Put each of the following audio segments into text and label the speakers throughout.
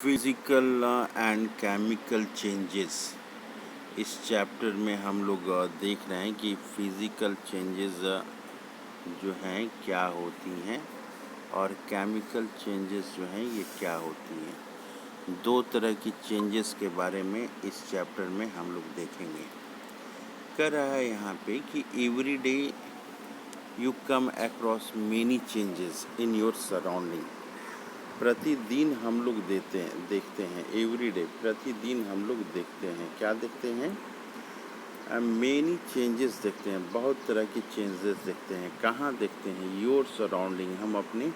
Speaker 1: Physical and chemical changes. इस chapter में हम लोग देख रहे हैं कि फिज़िकल चेंजेस जो हैं क्या होती हैं और केमिकल चेंजेस जो हैं ये क्या होती हैं। दो तरह की चेंजेस के बारे में इस चैप्टर में हम लोग देखेंगे। कह रहा है यहाँ पे कि every day you come across many changes in your surrounding. प्रतिदिन हम लोग देखते हैं एवरी डे, प्रतिदिन हम लोग देखते हैं, क्या देखते हैं? मेनी चेंजेस देखते हैं, बहुत तरह की चेंजेस देखते हैं। कहाँ देखते हैं? योर सराउंडिंग, हम अपने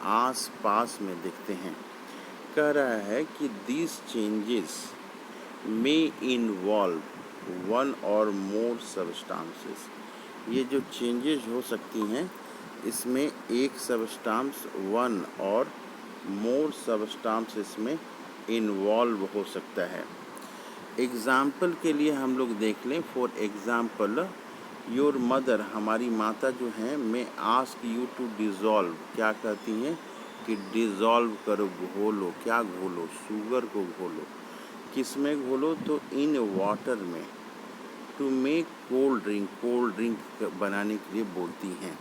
Speaker 1: आस पास में देखते हैं। कह रहा है कि this changes may involve one or more substances. ये जो चेंजेस हो सकती हैं इसमें एक substance, one or more substance इसमें इन्वॉल्व हो सकता है। एग्ज़ाम्पल के लिए हम लोग देख लें, फॉर एग्ज़ाम्पल योर मदर, हमारी माता जो हैं, मैं आस्क यू टू डिज़ोल्व, क्या कहती हैं कि डिज़ोल्व करो, घोलो। क्या घोलो? शुगर को घोलो। किस में घोलो? तो इन वाटर में। To make cold drink, cold drink बनाने के लिए बोलती हैं।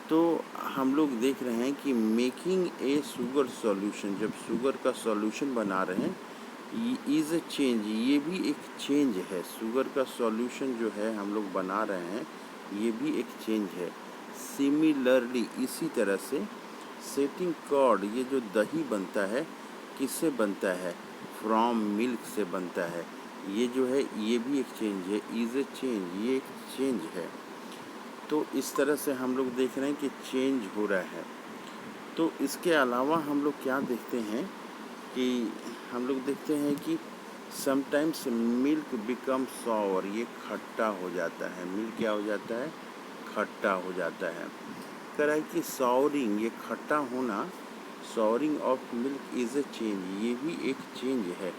Speaker 1: तो हम लोग देख रहे हैं कि मेकिंग ए शुगर सॉल्यूशन, जब शुगर का सॉल्यूशन बना रहे हैं, इज़ ए चेंज, ये भी एक चेंज है। शुगर का सॉल्यूशन जो है हम लोग बना रहे हैं, ये भी एक चेंज है। सिमिलरली, इसी तरह से सेटिंग कर्ड, ये जो दही बनता है किससे बनता है? फ्रॉम मिल्क से बनता है। ये जो है ये भी एक चेंज है, इज़ ए चेंज, ये एक चेंज है। तो इस तरह से हम लोग देख रहे हैं कि चेंज हो रहा है। तो इसके अलावा हम लोग क्या देखते हैं कि हम लोग देखते हैं कि समटाइम्स मिल्क बिकम सॉवर, ये खट्टा हो जाता है। मिल्क क्या हो जाता है? खट्टा हो जाता है। कह रहा है कि सॉवरिंग, ये खट्टा होना, souring of milk is a change, ये भी एक चेंज है।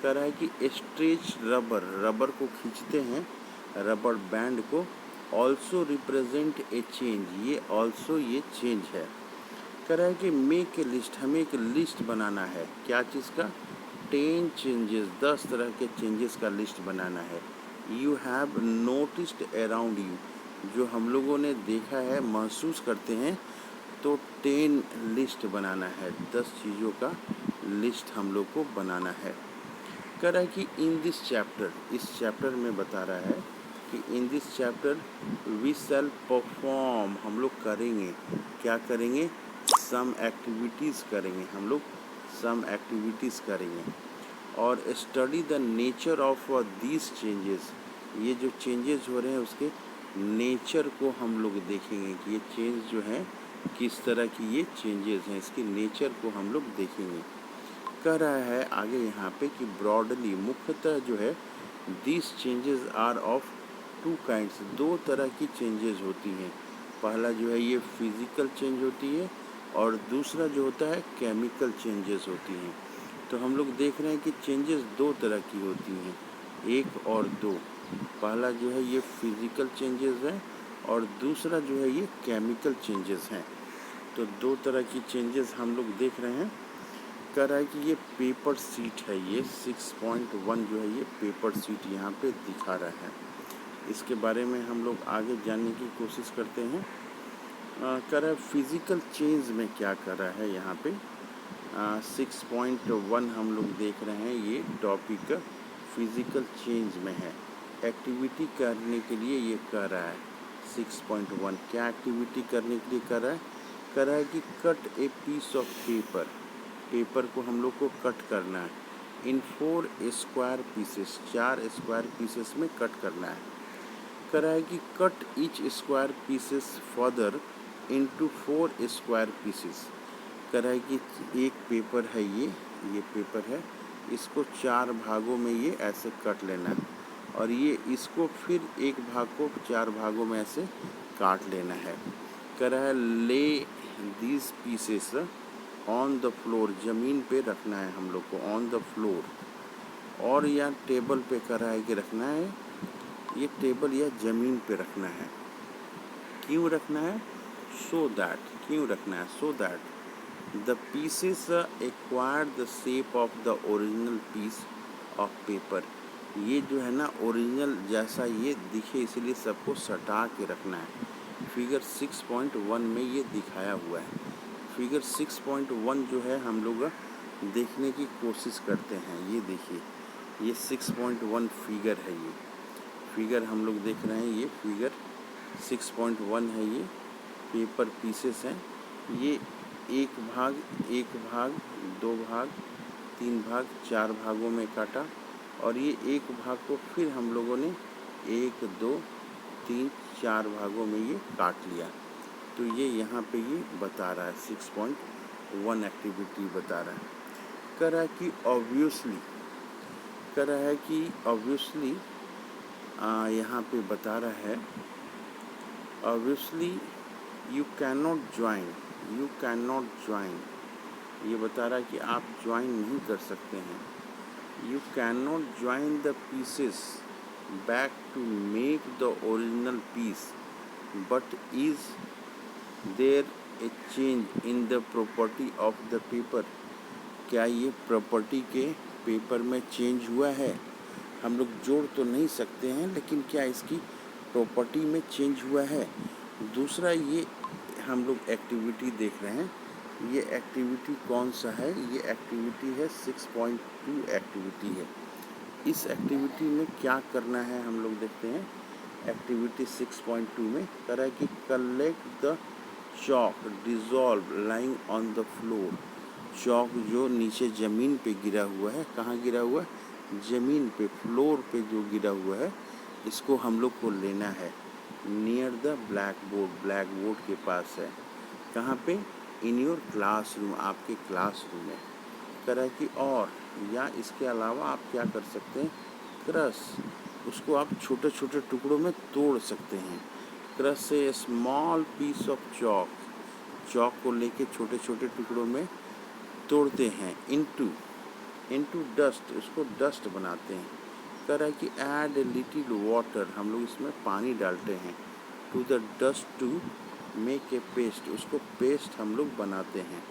Speaker 1: कह रहा है कि स्ट्रेच रबर, रबर को खींचते हैं, रबर बैंड को, ऑल्सो रिप्रेजेंट ए चेंज, ये ऑल्सो ये चेंज है। कह रहा है कि मेक ए लिस्ट, हमें एक लिस्ट बनाना है। क्या चीज़ का? 10 चेंजेस, 10 तरह के चेंजेस का लिस्ट बनाना है। You have noticed around you, जो हम लोगों ने देखा है, महसूस करते हैं, तो 10 लिस्ट बनाना है, 10 चीज़ों का लिस्ट हम लोग को बनाना है। कह रहा है कि इन दिस चैप्टर, इस चैप्टर में बता रहा है कि in this chapter we shall perform, हम लोग करेंगे, क्या करेंगे? सम एक्टिविटीज़ करेंगे, हम लोग सम एक्टिविटीज़ करेंगे। और study the nature of these changes, ये जो चेंजेस हो रहे हैं उसके नेचर को हम लोग देखेंगे कि ये चेंज जो है किस तरह की ये चेंजेस हैं, इसके नेचर को हम लोग देखेंगे। कह रहा है आगे यहाँ पे कि ब्रॉडली, मुख्यतः जो है, this changes are of two kinds, दो तरह की चेंजेस होती हैं। पहला जो है ये फिज़िकल चेंज होती है और दूसरा जो होता है केमिकल चेंजेस होती हैं। तो हम लोग देख रहे हैं कि चेंजेस दो तरह की होती हैं, एक और दो। पहला जो है ये फिज़िकल चेंजेस है और दूसरा जो है ये केमिकल चेंजेस हैं। तो दो तरह की चेंजेस हम लोग देख रहे हैं। कह रहा है कि ये पेपर सीट है, ये 6.1 जो है ये पेपर सीट यहाँ पे दिखा रहा है। इसके बारे में हम लोग आगे जानने की कोशिश करते हैं। कह रहा है फिज़िकल चेंज में क्या कर रहा है यहाँ पे। 6.1 हम लोग देख रहे हैं, ये टॉपिक फिज़िकल चेंज में है। एक्टिविटी करने के लिए ये कह रहा है 6.1, क्या एक्टिविटी करने के लिए कर रहा है? कह रहा है कि cut a piece of paper, paper को हम लोग को कट करना है। In 4 square pieces, 4 square pieces में कट करना है। कह रहा है कि cut each square pieces further into 4 square pieces. कह रहा है कि एक पेपर है, ये पेपर है, इसको 4 भागों में ये ऐसे कट लेना है और ये इसको फिर एक भाग को 4 भागों में ऐसे काट लेना है। कह रहा है ले these pieces on the floor, ज़मीन पे रखना है हम लोग को, ऑन द फ्लोर, और या टेबल पे कह रहा है कि रखना है, ये टेबल या ज़मीन पे रखना है। क्यों रखना है? सो दैट, क्यों रखना है? So that the pieces acquire the shape of the original piece of paper. ये जो है ना ओरिजिनल जैसा ये दिखे, इसलिए सबको सटा के रखना है। फिगर 6.1 में ये दिखाया हुआ है। फिगर 6.1 जो है हम लोग देखने की कोशिश करते हैं। ये देखिए, ये 6.1 फिगर है। ये फिगर हम लोग देख रहे हैं, ये फिगर 6.1 है। ये पेपर पीसेस हैं। ये एक भाग, दो भाग, तीन भाग, चार भागों में काटा और ये एक भाग को फिर हम लोगों ने एक, दो, तीन, चार भागों में ये काट लिया। तो ये यहाँ पे ये बता रहा है, 6.1 एक्टिविटी बता रहा है। कह रहा है कि ऑब्वियसली यहाँ पे बता रहा है obviously you can not join. ये बता रहा है कि आप ज्वाइन नहीं कर सकते हैं। You can not join the pieces back to make the original piece, but is there a change in the property of the paper. क्या ये प्रॉपर्टी के पेपर में चेंज हुआ है? हम लोग जोड़ तो नहीं सकते हैं, लेकिन क्या इसकी प्रॉपर्टी में चेंज हुआ है? दूसरा, ये हम लोग एक्टिविटी देख रहे हैं। ये एक्टिविटी कौन सा है? ये एक्टिविटी है 6.2 एक्टिविटी है। इस एक्टिविटी में क्या करना है हम लोग देखते हैं। एक्टिविटी 6.2 में कह रहा है कि collect the chalk dissolve lying on the floor. Chalk जो नीचे ज़मीन पे गिरा हुआ है, कहाँ गिरा हुआ है? ज़मीन पे, फ्लोर पे जो गिरा हुआ है, इसको हम लोग को लेना है। नियर द ब्लैक बोर्ड के पास है। कहाँ पे? इन योर क्लासरूम, आपके क्लासरूम में। कह रहा है कि और या इसके अलावा आप क्या कर सकते हैं? क्रश, उसको आप छोटे छोटे टुकड़ों में तोड़ सकते हैं। क्रश से small piece of chalk, chalk को लेके छोटे छोटे टुकड़ों में तोड़ते हैं। इनटू डस्ट, उसको डस्ट बनाते हैं। कह रहा है कि ऐड ए लिटिल वाटर, हम लोग इसमें पानी डालते हैं। To the dust to make a paste, उसको पेस्ट हम लोग बनाते हैं।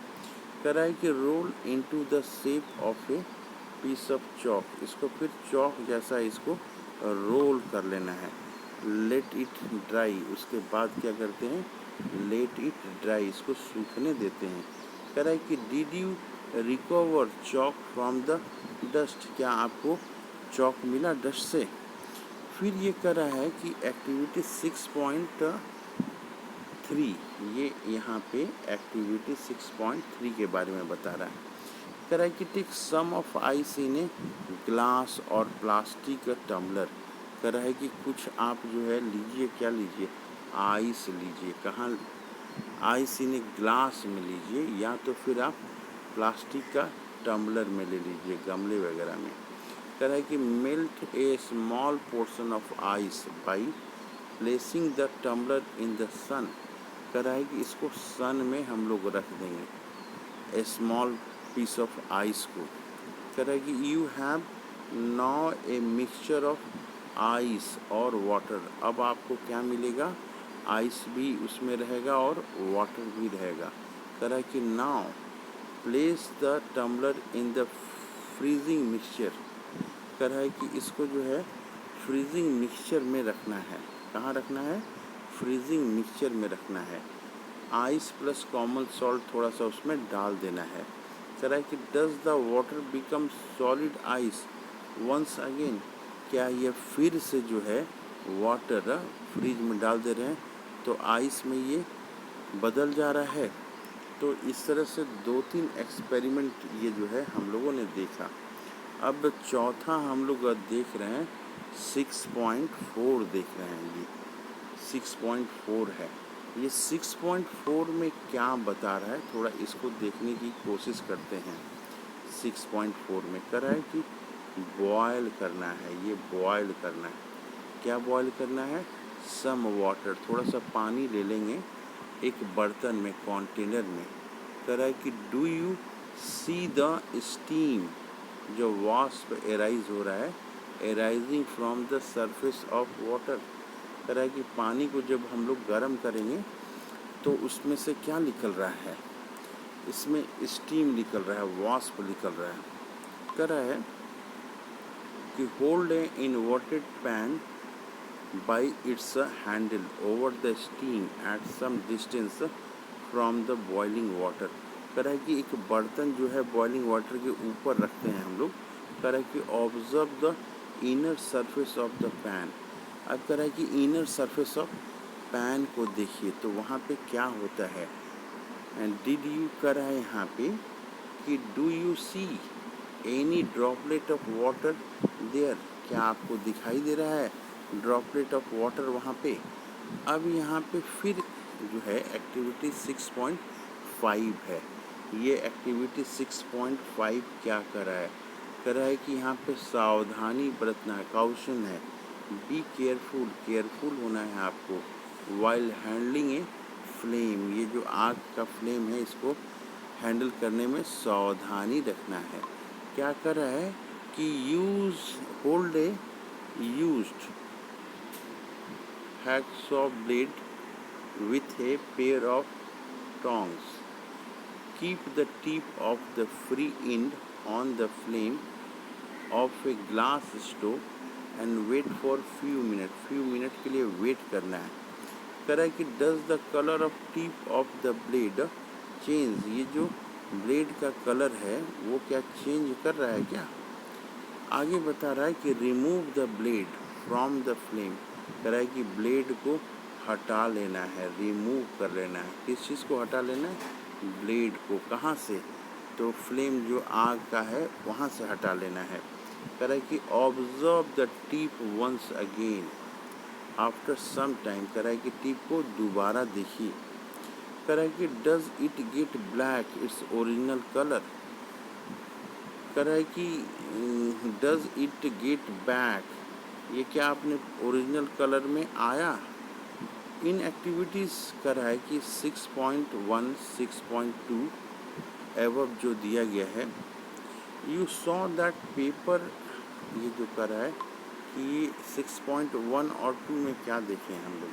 Speaker 1: कह रहा है कि roll into the shape of a piece of chalk, इसको फिर चॉक जैसा इसको रोल कर लेना है। लेट इट ड्राई, उसके बाद क्या करते हैं? लेट इट ड्राई, इसको सूखने देते हैं। कह रहा है कि did you recover chalk from the dust, क्या आपको चॉक मिला डस्ट से? फिर ये कह रहा है कि एक्टिविटी 6.3, ये यहाँ पे एक्टिविटी 6.3 के बारे में बता रहा है। कह रहा है कि take some of ice in a glass और प्लास्टिक टम्बलर। कह रहा है कि कुछ आप जो है लीजिए, क्या लीजिए? आइस लीजिए। कहाँ? आइस इन ए ग्लास में लीजिए, या तो फिर आप प्लास्टिक का टम्बलर में ले लीजिए, गमले वगैरह में। कह रहा है कि melt a small portion of ice by placing the tumbler in the sun. कह रहा है कि इसको सन में हम लोग रख देंगे, ए स्मॉल पीस ऑफ आइस को। कह रहा है कि you have now a mixture of ice और वाटर। अब आपको क्या मिलेगा? आइस भी उसमें रहेगा और वाटर भी रहेगा। कह रहा है कि now place the tumbler in the freezing mixture. कह रहा है कि इसको जो है फ्रीजिंग मिक्सचर में रखना है। कहाँ रखना है? फ्रीजिंग मिक्सचर में रखना है। आइस प्लस कॉमन सॉल्ट थोड़ा सा उसमें डाल देना है। कह रहा है कि does the water become solid ice once again. क्या ये फिर से जो है वाटर फ्रिज में डाल दे रहे हैं तो आइस में ये बदल जा रहा है? तो इस तरह से 2-3 एक्सपेरिमेंट ये जो है हम लोगों ने देखा। अब चौथा हम लोग देख रहे हैं 6.4 देख रहे हैं। ये 6.4 है। ये 6.4 में क्या बता रहा है, थोड़ा इसको देखने की कोशिश करते हैं। 6.4 में कह रहा है कि बॉयल करना है। ये बॉयल करना है। क्या बॉयल करना है? सम वाटर, थोड़ा सा पानी ले लेंगे एक बर्तन में, कंटेनर में। कह रहा है कि do you see the steam, जो वाष्प एराइज हो रहा है, arising from the surface of water. कह रहा है कि पानी को जब हम लोग गर्म करेंगे तो उसमें से क्या निकल रहा है? इसमें स्टीम निकल रहा है, वाष्प निकल रहा है। कह रहा है कि hold a inverted pan by its handle over the steam at some distance from the boiling water. कह रहा है कि एक बर्तन जो है बॉइलिंग वाटर के ऊपर रखते हैं हम लोग। कह रहा है कि observe the inner surface of the pan. अब कह रहा है कि इनर सरफेस ऑफ पैन को देखिए तो वहाँ पे क्या होता है। एंड डिड यू कह रहा है यहाँ पे कि do you see any droplet of water there, क्या आपको दिखाई दे रहा है ड्रॉपलेट ऑफ वाटर वहाँ पे। अब यहाँ पे फिर जो है एक्टिविटी 6.5 है। ये एक्टिविटी 6.5 क्या कर रहा है, कह रहा है कि यहाँ पे सावधानी बरतना है, काउशन है। बी केयरफुल, केयरफुल होना है आपको। वाइल हैंडलिंग ए फ्लेम, ये जो आग का फ्लेम है इसको हैंडल करने में सावधानी रखना है। क्या कर रहा है कि use hold a used hacksaw blade with a pair of tongs. Keep the tip of the free end on the flame of a glass stove and wait for few minutes. few minutes के लिए wait करना है। कह रहा है कि does the color of tip of the blade change, ये जो ब्लेड का कलर है वो क्या चेंज कर रहा है क्या। आगे बता रहा है कि remove the blade from the flame. कह रहा है कि ब्लेड को हटा लेना है, रिमूव कर लेना है। किस चीज़ को हटा लेना है, ब्लेड को। कहाँ से, तो फ्लेम जो आग का है वहाँ से हटा लेना है। कह रहा है कि observe the tip once again after some time. कह रहा है कि टिप को दोबारा देखिए। कह रहा है कि does it get black its original colour. कह रहा है कि डज इट गेट बैक, ये क्या अपने ओरिजिनल कलर में आया। इन एक्टिविटीज़ कर रहा है कि 6.1 6.2 एवब जो दिया गया है। यू सॉ दैट पेपर, ये जो कर रहा है कि 6.1 और 2 में क्या देखें हम लोग।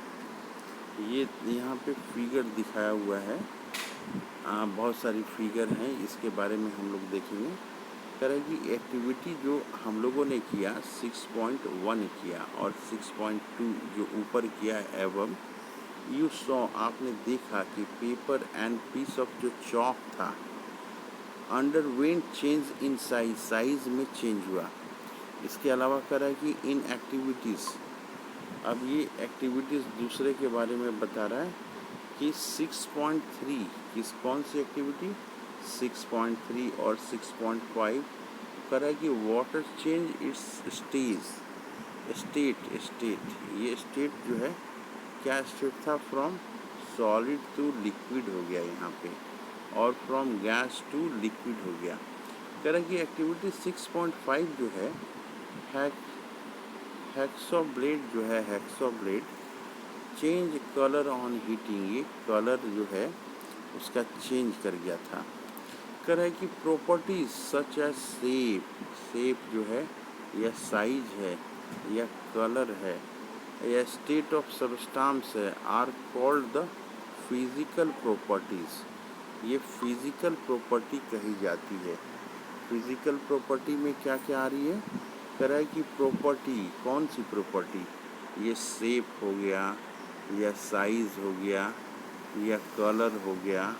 Speaker 1: ये यहाँ पे फिगर दिखाया हुआ है, बहुत सारी फिगर हैं, इसके बारे में हम लोग देखेंगे। तरह की एक्टिविटी जो हम लोगों ने किया 6.1 किया और 6.2 जो ऊपर किया एवं यू सॉ, आपने देखा कि पेपर एंड पीस ऑफ जो चॉक था underwent change in size, size में चेंज हुआ। इसके अलावा कह रहा है कि इन एक्टिविटीज़, अब ये एक्टिविटीज़ दूसरे के बारे में बता रहा है कि 6.3 किस कौन सी एक्टिविटी 6.3 और 6.5 कह रहा है कि वाटर चेंज इट्स स्टेट, ये स्टेट जो है क्या स्टेट था, फ्रॉम सॉलिड टू लिक्विड हो गया यहाँ पे, और फ्रॉम गैस टू लिक्विड हो गया। कह रहा है कि एक्टिविटी 6.5 जो है हैक्सॉ ब्लेड जो है, hacksaw blade change colour on heating, ये कलर जो है उसका चेंज कर गया था। कह रहा है कि प्रॉपर्टीज सच एज शेप जो है या साइज है या कलर है या स्टेट ऑफ सबस्टांस है are called the physical properties, ये फिजिकल प्रॉपर्टी कही जाती है। फिजिकल प्रॉपर्टी में क्या क्या आ रही है, कह रहा है कि प्रॉपर्टी, कौन सी प्रॉपर्टी, ये शेप हो गया या साइज़ हो गया या कलर हो गया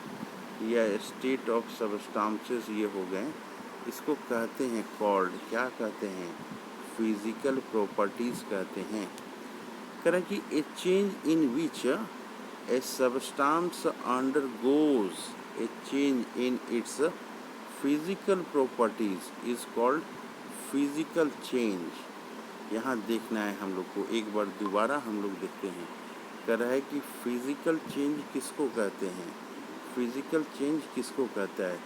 Speaker 1: या स्टेट ऑफ सबस्टांसेस ये हो गए, इसको कहते हैं कॉल्ड, क्या कहते हैं, फिजिकल प्रॉपर्टीज़ कहते हैं। कह रहा है कि ए change in which A substance undergoes A change in its physical properties is called physical change. यहाँ देखना है हम लोग को, एक बार दोबारा हम लोग देखते हैं। कह रहा है कि फिजिकल चेंज किसको कहते हैं, फिजिकल चेंज किसको कहता है।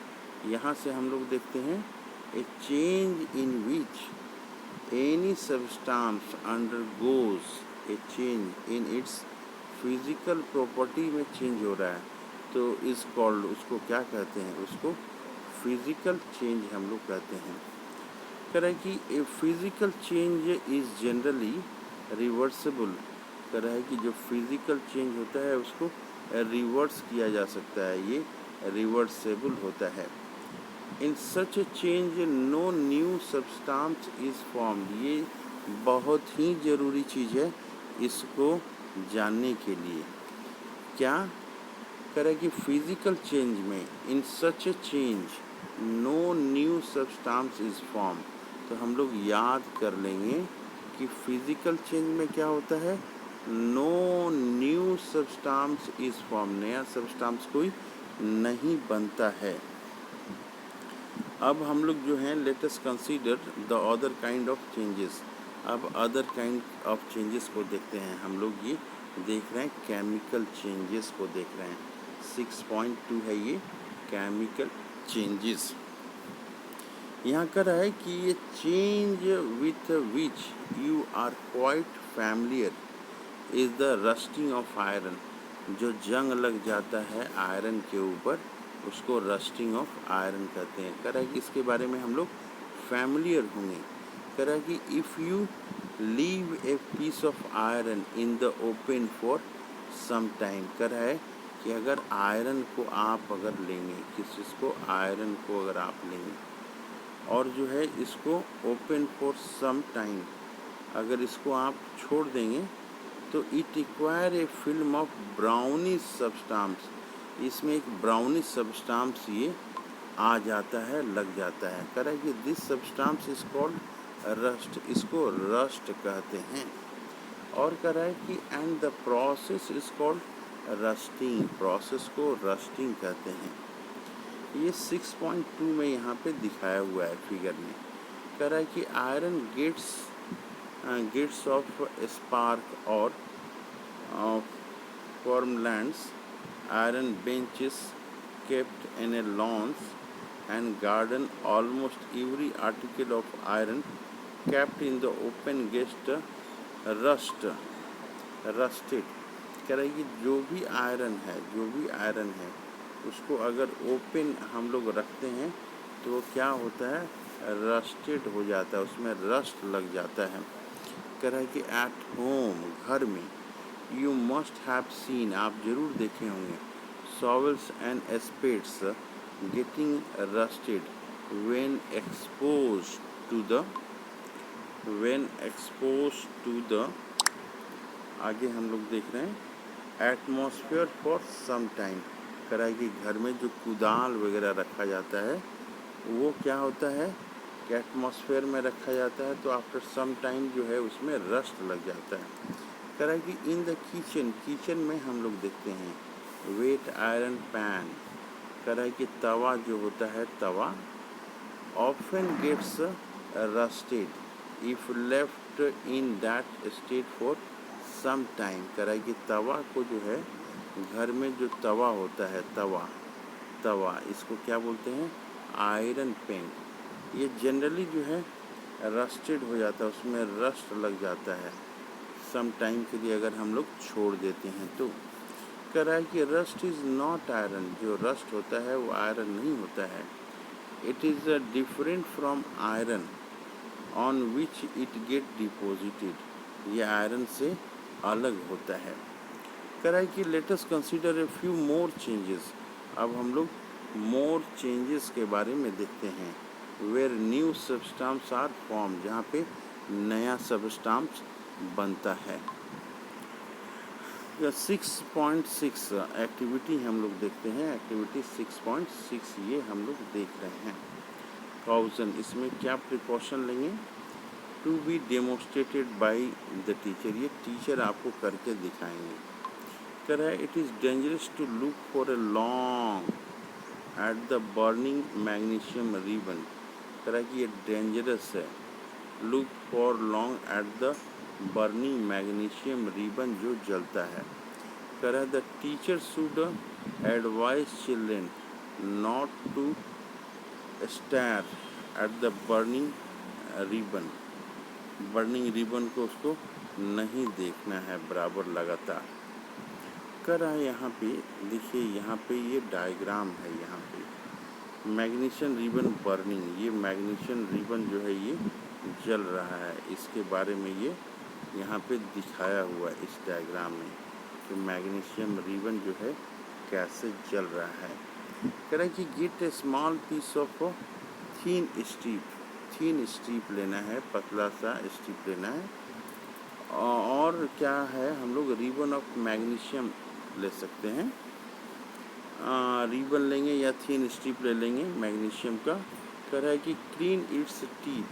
Speaker 1: यहाँ से हम लोग देखते हैं ए change in which any substance undergoes A change in its physical property में चेंज हो रहा है तो इज़ कॉल्ड, उसको क्या कहते हैं, उसको फिजिकल चेंज हम लोग कहते हैं। कह रहा है कि a physical change is generally reversible. कह रहा है कि जो फिजिकल चेंज होता है उसको रिवर्स किया जा सकता है, ये रिवर्सेबल होता है। In such a change no new substance is formed. ये बहुत ही ज़रूरी चीज़ है इसको जानने के लिए। क्या करें कि फिजिकल चेंज में in such a change no new substance is form. तो हम लोग याद कर लेंगे कि फिजिकल चेंज में क्या होता है, no new substance is form, नया सब्सटेंस कोई नहीं बनता है। अब हम लोग जो हैं let us consider the other kind of changes. अब अदर काइंड ऑफ चेंजेस को देखते हैं। हम लोग ये देख रहे हैं केमिकल चेंजेस को देख रहे हैं। 6.2 है ये केमिकल चेंजेस। यहाँ कर रहा है कि ये change with which you are quite familiar is the rusting of iron. जो जंग लग जाता है आयरन के ऊपर उसको रस्टिंग ऑफ आयरन कहते हैं। कह रहा है कि इसके बारे में हम लोग फैमिलियर होंगे। कह रहा है कि if you leave a piece of iron in the open for some time. कह रहा है कि अगर आयरन को आप अगर लेंगे, किस चीज़ को, आयरन को अगर आप लेंगे और जो है इसको ओपन फॉर सम टाइम, अगर इसको आप छोड़ देंगे तो it require a film of brownish substance. इसमें एक ब्राउनिश सब्सटेंस ये आ जाता है, लग जाता है। कह रहा है कि this substance is called rust, इसको रस्ट कहते हैं। और कह रहा है कि and the process is called rusting, process को रस्टिंग कहते हैं। ये 6.2 में यहाँ पे दिखाया हुआ है फिगर में। कह रहा है कि आयरन गेट्स ऑफ स्पार्क और farmlands, iron benches kept in a lawns and garden, almost every article of iron kept in the open gets rusted। कह रहा है कि जो भी आयरन है उसको अगर ओपन हम लोग रखते हैं तो वो क्या होता है, रस्टेड हो जाता है, उसमें रस्ट लग जाता है। कह रहा है कि एट होम, घर में, यू मस्ट हैव सीन, आप जरूर देखे होंगे, shovels and spades getting rusted when expose to the आगे हम लोग देख रहे हैं एटमॉस्फेयर फॉर सम टाइम। कह रहा है कि घर में जो कुदाल वगैरह रखा जाता है वो क्या होता है कि एटमॉस्फेयर में रखा जाता है, तो आफ्टर सम टाइम जो है उसमें रस्ट लग जाता है। कह रहा है कि इन द किचन में हम लोग देखते हैं वेट आयरन पैन। कह रहा है कि तवा जो होता है, tawa often gets rusted if left in that state for some time. कह रहा है कि तवा को जो है, घर में जो तवा होता है, तवा इसको क्या बोलते हैं, आयरन पैन। ये जनरली जो है रस्टेड हो जाता है, उसमें रस्ट लग जाता है सम टाइम के लिए अगर हम लोग छोड़ देते हैं तो। कह रहा है कि रस्ट इज़ नॉट आयरन, जो रस्ट होता है वो आयरन नहीं होता है। It is different from iron on which it get deposited, ये आयरन से अलग होता है। कह रहा है कि late us consider a few more changes. अब हम लोग मोर चेंजेस के बारे में देखते हैं। Where new substance are form, जहाँ पे नया सब्सटेंस बनता है। 6.6 एक्टिविटी हम लोग देखते हैं। एक्टिविटी 6.6 ये हम लोग देख रहे हैं। काउजन, इसमें क्या प्रिकॉशन लेंगे, to be demonstrated by the teacher, ये टीचर आपको करके दिखाएंगे। कह रहा है it is dangerous to look for a long at the burning magnesium ribbon. कह रहा है कि ये डेंजरस है, look for long at the burning magnesium ribbon, जो जलता है। कह रहा है the teacher should advise children not to stare at the burning ribbon को उसको नहीं देखना है बराबर लगातार। कह रहा है यहाँ पे देखिए, यहाँ पे ये डायग्राम है, यहाँ पे मैग्नीशियम रिबन बर्निंग, ये मैग्नीशियम रिबन जो है ये जल रहा है, इसके बारे में ये यहाँ पे दिखाया हुआ है इस डायग्राम में कि मैग्नीशियम रिबन जो है कैसे जल रहा है। कह रहा है कि get a small piece of thin strip लेना है, पतला सा स्ट्रिप लेना है। और क्या है, हम लोग रिबन ऑफ मैग्नीशियम ले सकते हैं। रिबन लेंगे या थीन स्ट्रिप ले लेंगे मैग्नीशियम का। कह रहा है कि clean it's teeth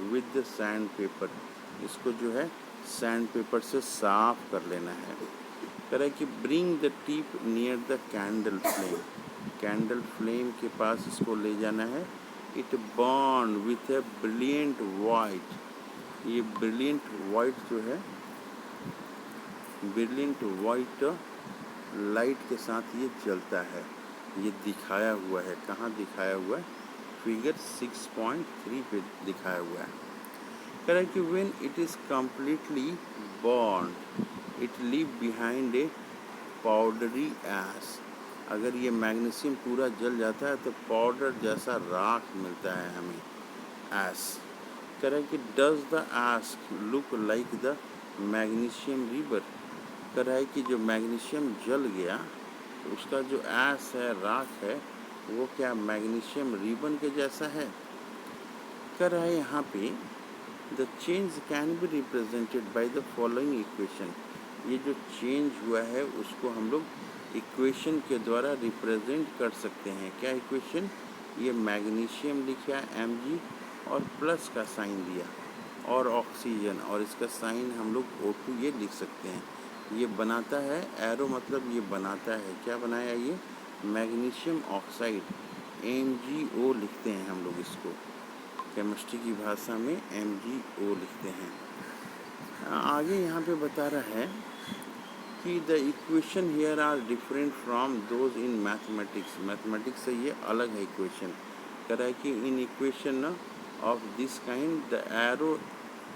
Speaker 1: with the sand paper, इसको जो है सैंड पेपर से साफ कर लेना है। कह रहा है कि bring the tip near the candle flame के पास इसको ले जाना है। It burn with a brilliant white, ये ब्रिलियंट वाइट जो है, ब्रिलियंट वाइट लाइट के साथ ये जलता है। ये दिखाया हुआ है, कहाँ दिखाया हुआ है, फिगर 6.3 पे दिखाया हुआ है। कह रहा है कि when it is completely burn it leave behind a powdery ash, अगर ये मैग्नीशियम पूरा जल जाता है तो पाउडर जैसा राख मिलता है हमें, एश। कह रहा है कि does the ash look like the magnesium river, कह रहा है कि जो मैग्नीशियम जल गया तो उसका जो ऐश है, राख है, वो क्या मैग्नीशियम रिबन के जैसा है। कह रहा है यहाँ पे the change can be represented by the following equation, ये जो चेंज हुआ है उसको हम लोग इक्वेशन के द्वारा रिप्रेजेंट कर सकते हैं। क्या इक्वेशन, ये मैग्नीशियम लिखा है Mg और प्लस का साइन दिया, और ऑक्सीजन, और इसका साइन हम लोग O2 ये लिख सकते हैं। ये बनाता है एरो, मतलब ये बनाता है, क्या बनाया, ये मैग्नीशियम ऑक्साइड, MgO लिखते हैं हम लोग इसको, केमिस्ट्री की भाषा में MgO लिखते हैं। आगे यहाँ पे बता रहा है कि the equation here are different from those in mathematics, mathematics से ये अलग है इक्वेशन। कह रहा है कि in equation of this kind the arrow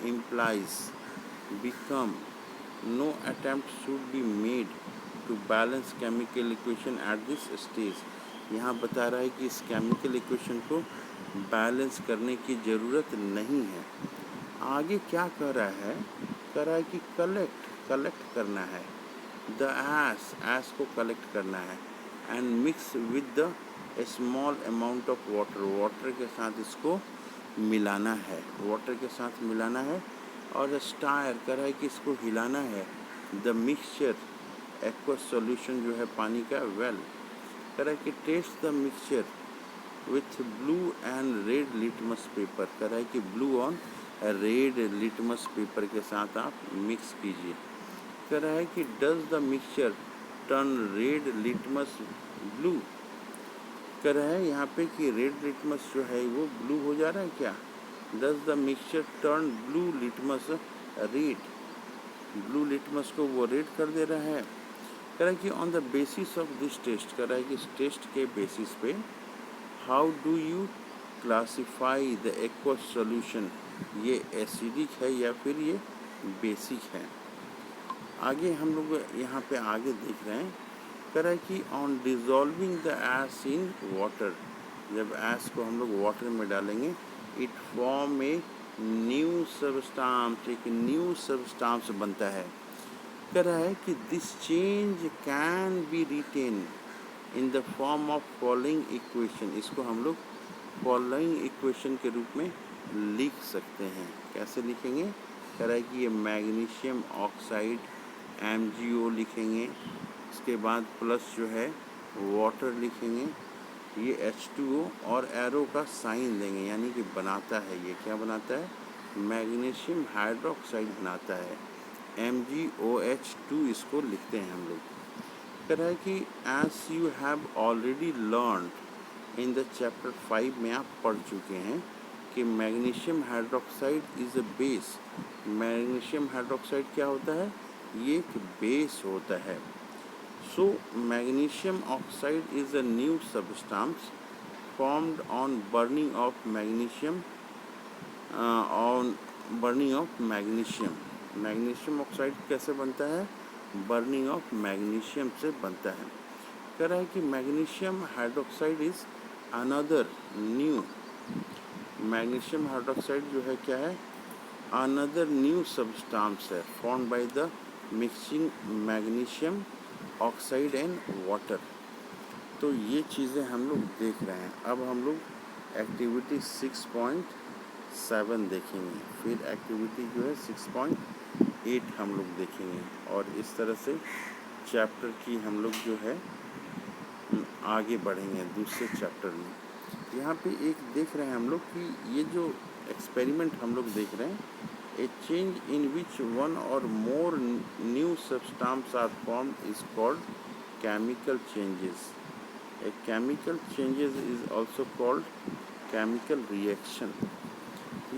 Speaker 1: implies become no attempt should be made to balance chemical equation at this stage, यहाँ बता रहा है कि इस केमिकल इक्वेशन को बैलेंस करने की ज़रूरत नहीं है। आगे क्या कह रहा है, कह रहा है कि कलेक्ट करना है, द ऐश को कलेक्ट करना है, and mix with the small amount of water के साथ इसको मिलाना है, वाटर के साथ मिलाना है। और स्टायर कह रहा है कि इसको हिलाना है, द मिक्सचर एक्वस सॉल्यूशन जो है पानी का, वेल। कह रहा है कि test the mixture with blue and red litmus paper, कह रहा है कि blue on red litmus paper के साथ आप मिक्स कीजिए। कह रहा है कि does the mixture turn red litmus blue, कह रहा है यहाँ पे कि रेड लिटमस जो है वो ब्लू हो जा रहा है क्या, does the mixture turn blue litmus red, blue litmus को वो रेड कर दे रहा है। कह रहा है कि on the basis of this test, कह रहा है कि इस टेस्ट के बेसिस पे how do you classify the aqueous solution, ये एसिडिक है या फिर ये बेसिक है। आगे हम लोग यहाँ पे आगे देख रहे हैं, कह रहा है कि on dissolving the ash in water, जब ऐश को हम लोग वाटर में डालेंगे, it form a new substance, एक न्यू सबस्टांस बनता है। कह रहा है कि this change can be written in the form of following equation, इसको हम लोग फॉलोइंग इक्वेशन के रूप में लिख सकते हैं। कैसे लिखेंगे, कह रहा है कि ये मैग्नीशियम ऑक्साइड MgO लिखेंगे, इसके बाद प्लस जो है वाटर लिखेंगे, ये H2O और एरो का साइन देंगे, यानी कि बनाता है, ये क्या बनाता है, मैग्नीशियम हाइड्रोक्साइड बनाता है, MgOH2 इसको लिखते हैं हम लोग। कह रहा है कि as you have already learn in the chapter 5 में आप पढ़ चुके हैं कि magnesium hydroxide is a base, magnesium hydroxide क्या होता है, ये एक बेस होता है। So magnesium oxide is a new substance formed on burning of magnesium, magnesium oxide कैसे बनता है, बर्निंग ऑफ मैग्नीशियम से बनता है। कह रहा है कि magnesium hydroxide is another new, magnesium hydroxide जो है क्या है, अनदर न्यू सब्सटेंस है, formed by the mixing magnesium oxide and water. तो ये चीज़ें हम लोग देख रहे हैं। अब हम लोग एक्टिविटी 6.7 देखेंगे, फिर एक्टिविटी जो है 6.8 हम लोग देखेंगे, और इस तरह से चैप्टर की हम लोग जो है आगे बढ़ेंगे दूसरे चैप्टर में। यहाँ पे एक देख रहे हैं हम लोग कि ये जो एक्सपेरिमेंट हम लोग देख रहे हैं, ए change in which one or more new substance are formed is called chemical changes. A chemical changes is also called chemical reaction.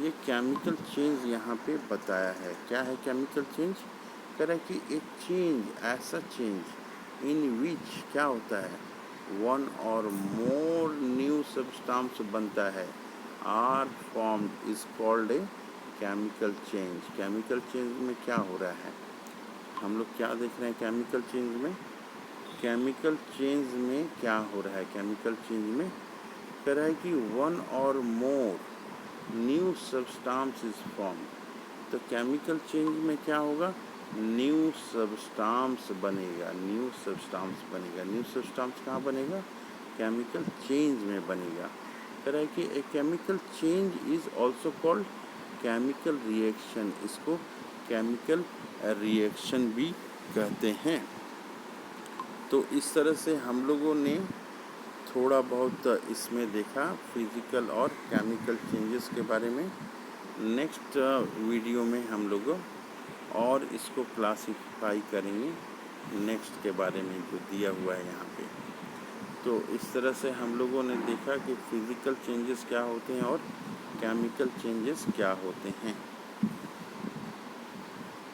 Speaker 1: ये केमिकल चेंज यहाँ पे बताया है। क्या है केमिकल चेंज? कह रहा है कि एक चेंज, ऐसा चेंज इन विच क्या होता है, one or more new substance बनता है, are formed is called a chemical change. Chemical change में क्या हो रहा है, हम लोग क्या देख रहे हैं केमिकल चेंज में? केमिकल चेंज में क्या हो रहा है? केमिकल चेंज में कह रहा है कि one or more new substance is form. तो केमिकल चेंज में क्या होगा? न्यू सब्सटेंस बनेगा, न्यू सब्सटेंस बनेगा। न्यू सब्सटेंस कहाँ बनेगा? केमिकल चेंज में बनेगा। कह रहा है कि ए chemical change is also called chemical reaction. इसको केमिकल रिएक्शन भी कहते हैं। तो इस तरह से हम लोगों ने थोड़ा बहुत इसमें देखा फिज़िकल और केमिकल चेंजेस के बारे में। नेक्स्ट वीडियो में हम लोग और इसको क्लासिफाई करेंगे नेक्स्ट के बारे में जो दिया हुआ है यहाँ पे। तो इस तरह से हम लोगों ने देखा कि फिज़िकल चेंजेस क्या होते हैं और केमिकल चेंजेस क्या होते हैं।